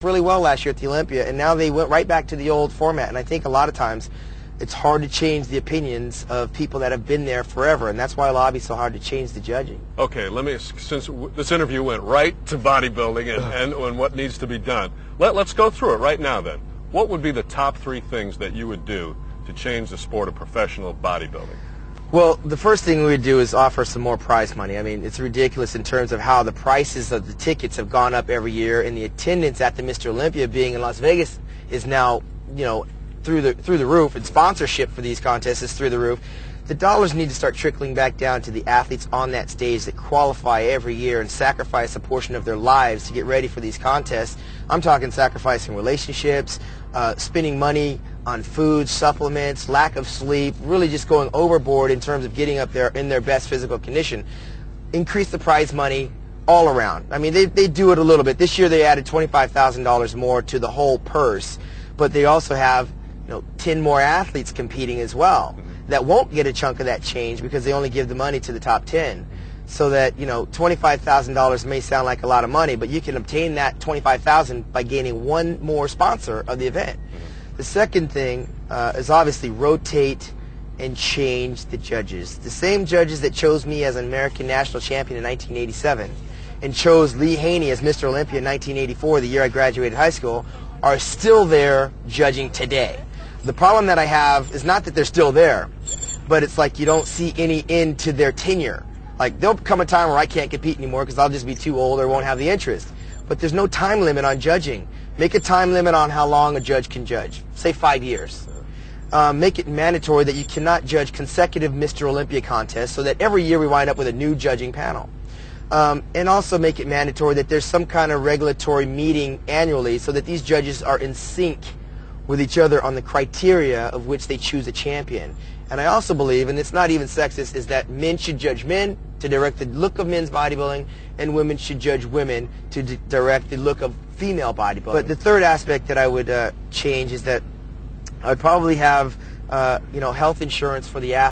really well last year at the Olympia, and now they went right back to the old format. And I think a lot of times it's hard to change the opinions of people that have been there forever, and that's why I lobby so hard to change the judging. Okay, since this interview went right to bodybuilding and what needs to be done, let's go through it right now then. What would be the top 3 things that you would do to change the sport of professional bodybuilding? Well, the first thing we would do is offer some more prize money. I mean, it's ridiculous in terms of how the prices of the tickets have gone up every year, and the attendance at the Mr. Olympia being in Las Vegas is now, through the roof, and sponsorship for these contests is through the roof. The dollars need to start trickling back down to the athletes on that stage that qualify every year and sacrifice a portion of their lives to get ready for these contests. I'm talking sacrificing relationships, spending money on food, supplements, lack of sleep, really just going overboard in terms of getting up there in their best physical condition. Increase the prize money all around. I mean, they do it a little bit. This year they added $25,000 more to the whole purse, but they also have 10 more athletes competing as well that won't get a chunk of that change because they only give the money to the top 10. So that, $25,000 may sound like a lot of money, but you can obtain that $25,000 by gaining one more sponsor of the event. The second thing is obviously rotate and change the judges. The same judges that chose me as an American national champion in 1987 and chose Lee Haney as Mr. Olympia in 1984, the year I graduated high school, are still there judging today. The problem that I have is not that they're still there, but it's like you don't see any end to their tenure. Like, there'll come a time where I can't compete anymore because I'll just be too old or won't have the interest. But there's no time limit on judging. Make a time limit on how long a judge can judge. Say 5 years. Make it mandatory that you cannot judge consecutive Mr. Olympia contests so that every year we wind up with a new judging panel. And also make it mandatory that there's some kind of regulatory meeting annually so that these judges are in sync with each other on the criteria of which they choose a champion. And I also believe, and it's not even sexist, is that men should judge men to direct the look of men's bodybuilding, and women should judge women to direct the look of female bodybuilding. But the third aspect that I would change is that I would probably have health insurance for the athletes.